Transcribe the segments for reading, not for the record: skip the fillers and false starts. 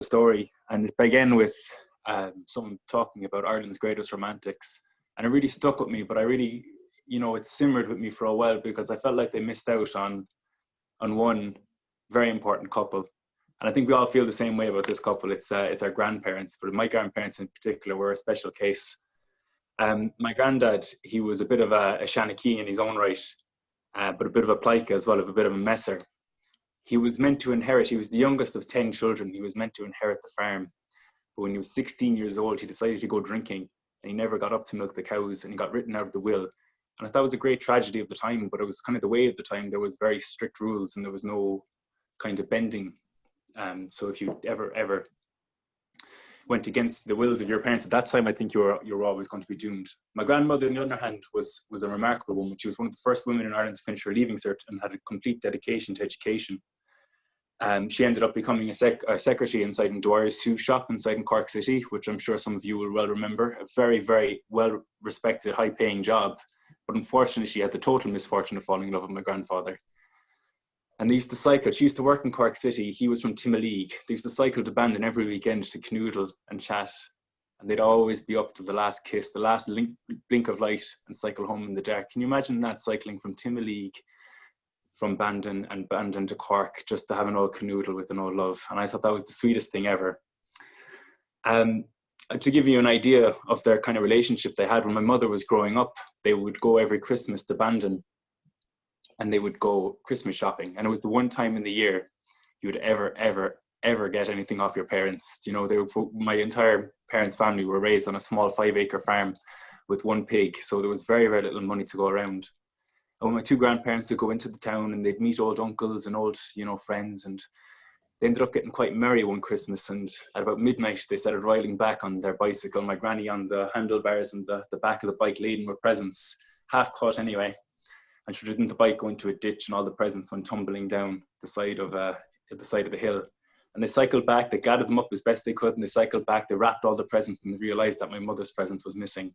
story, and it began with someone talking about Ireland's greatest romantics, and it really stuck with me. But I really, it simmered with me for a while because I felt like they missed out on one very important couple, and I think we all feel the same way about this couple. It's our grandparents, but my grandparents in particular were a special case. My granddad, he was a bit of a Shanachie in his own right, but a bit of a plica as well, a bit of a messer. He was meant to inherit, he was the youngest of 10 children. He was meant to inherit the farm. But when he was 16 years old, he decided to go drinking, and he never got up to milk the cows, and he got written out of the will. And I thought it was a great tragedy of the time, but it was kind of the way of the time. There was very strict rules, and there was no kind of bending. So if you ever went against the wills of your parents at that time, I think you were always going to be doomed. My grandmother, on the other hand, was a remarkable woman. She was one of the first women in Ireland to finish her Leaving Cert and had a complete dedication to education. She ended up becoming a secretary inside in Dwyer's Shoe Shop inside in Cork City, which I'm sure some of you will well remember. A very, very well-respected, high-paying job. But unfortunately, she had the total misfortune of falling in love with my grandfather. And they used to cycle. She used to work in Cork City. He was from Timoleague. They used to cycle to Bandon every weekend to canoodle and chat. And they'd always be up to the last kiss, the last blink of light, and cycle home in the dark. Can you imagine that, cycling from Timoleague, from Bandon and Bandon to Cork, just to have an old canoodle with an old love? And I thought that was the sweetest thing ever. To give you an idea of their kind of relationship they had, when my mother was growing up, they would go every Christmas to Bandon, and they would go Christmas shopping. And it was the one time in the year you would ever get anything off your parents. My entire parents' family were raised on a small 5-acre farm with one pig. So there was very, very little money to go around. And my two grandparents would go into the town and they'd meet old uncles and old, friends. And they ended up getting quite merry one Christmas. And at about midnight, they started riding back on their bicycle, my granny on the handlebars and the back of the bike laden with presents, half caught anyway. And she didn't the bike go into a ditch, and all the presents went tumbling down the side of the hill. And they cycled back, they gathered them up as best they could, and they cycled back, they wrapped all the presents, and they realized that my mother's present was missing.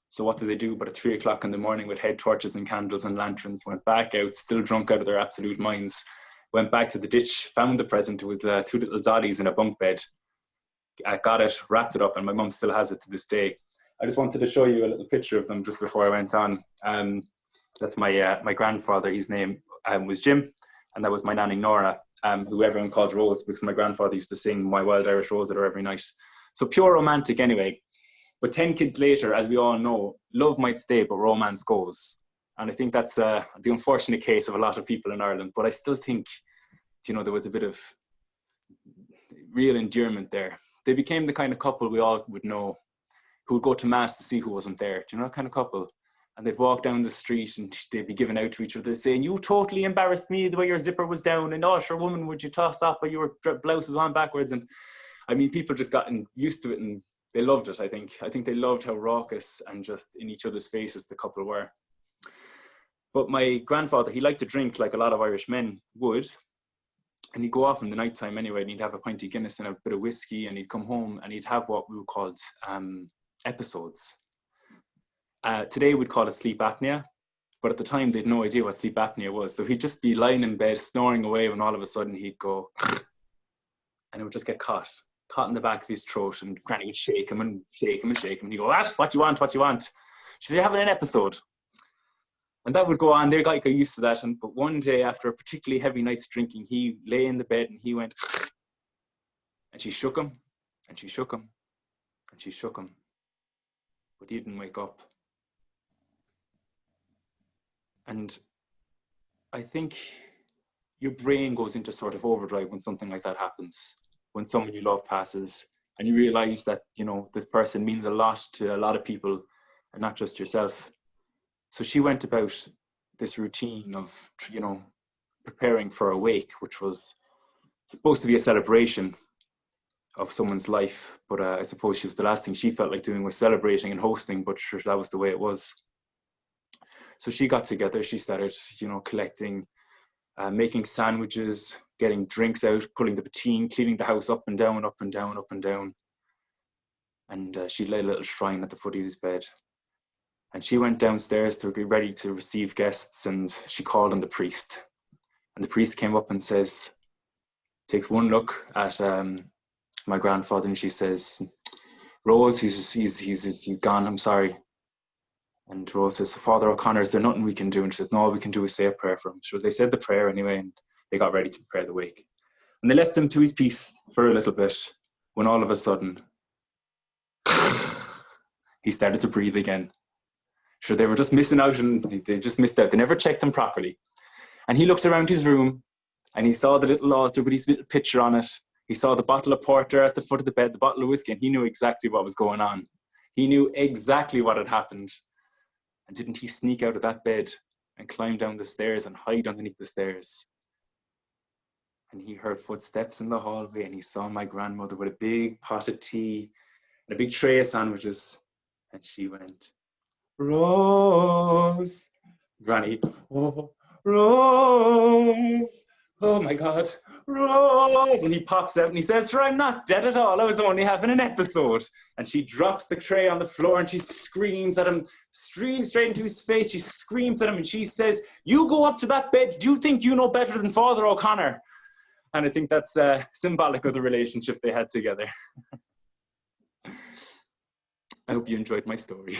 So what did they do? But at 3 o'clock in the morning, with head torches and candles and lanterns, went back out, still drunk out of their absolute minds, went back to the ditch, found the present. It was 2 little dollies in a bunk bed. I got it, wrapped it up, and my mum still has it to this day. I just wanted to show you a little picture of them just before I went on. That's my grandfather. His name was Jim, and that was my nanny Nora, who everyone called Rose because my grandfather used to sing My Wild Irish Rose at her every night. So pure romantic anyway. But 10 kids later, as we all know, love might stay, but romance goes. And I think that's the unfortunate case of a lot of people in Ireland. But I still think, there was a bit of real endearment there. They became the kind of couple we all would know, who would go to mass to see who wasn't there. Do you know that kind of couple? And they'd walk down the street and they'd be giving out to each other saying, "You totally embarrassed me the way your zipper was down. And oh, sure, woman, would you toss that but your blouse was on backwards?" And I mean, people just gotten used to it and they loved it, I think. I think they loved how raucous and just in each other's faces the couple were. But my grandfather, he liked to drink like a lot of Irish men would. And he'd go off in the night time anyway, and he'd have a pint of Guinness and a bit of whiskey, and he'd come home and he'd have what we would call episodes. Today we'd call it sleep apnea, but at the time they'd no idea what sleep apnea was. So he'd just be lying in bed, snoring away, when all of a sudden he'd go, and it would just get caught in the back of his throat, and Granny would shake him and shake him and shake him. And he'd go, "That's what you want, what you want." She said, "You're having an episode." And that would go on. They got used to that. But one day, after a particularly heavy night's drinking, he lay in the bed and he went, and she shook him, and she shook him, and she shook him. But he didn't wake up. And I think your brain goes into sort of overdrive when something like that happens, when someone you love passes, and you realize that, this person means a lot to a lot of people and not just yourself. So she went about this routine of, preparing for a wake, which was supposed to be a celebration of someone's life. But I suppose the last thing she felt like doing was celebrating and hosting, but sure, that was the way it was. So she got together, she started, collecting, making sandwiches, getting drinks out, pulling the poteen, cleaning the house up and down, up and down, up and down. And she laid a little shrine at the foot of his bed. And she went downstairs to get ready to receive guests, and she called on the priest. And the priest came up and says, takes one look at my grandfather, and she says, Rose, he's gone, I'm sorry. And Rose says, Father O'Connor, is there nothing we can do? And she says, no, all we can do is say a prayer for him. So they said the prayer anyway, and they got ready to prepare the wake. And they left him to his peace for a little bit, when all of a sudden, he started to breathe again. Sure, they were just missing out, and they just missed out. They never checked him properly. And he looked around his room, and he saw the little altar with his little picture on it. He saw the bottle of porter at the foot of the bed, the bottle of whiskey, and he knew exactly what was going on. He knew exactly what had happened. And didn't he sneak out of that bed and climb down the stairs and hide underneath the stairs? And he heard footsteps in the hallway, and he saw my grandmother with a big pot of tea and a big tray of sandwiches. And she went, Rose. Granny, oh, Rose. Oh my God, Rose. And he pops out and he says, "For I'm not dead at all. I was only having an episode." And she drops the tray on the floor and she screams at him, streams straight into his face. She screams at him and she says, "You go up to that bed. Do you think you know better than Father O'Connor?" And I think that's symbolic of the relationship they had together. I hope you enjoyed my story.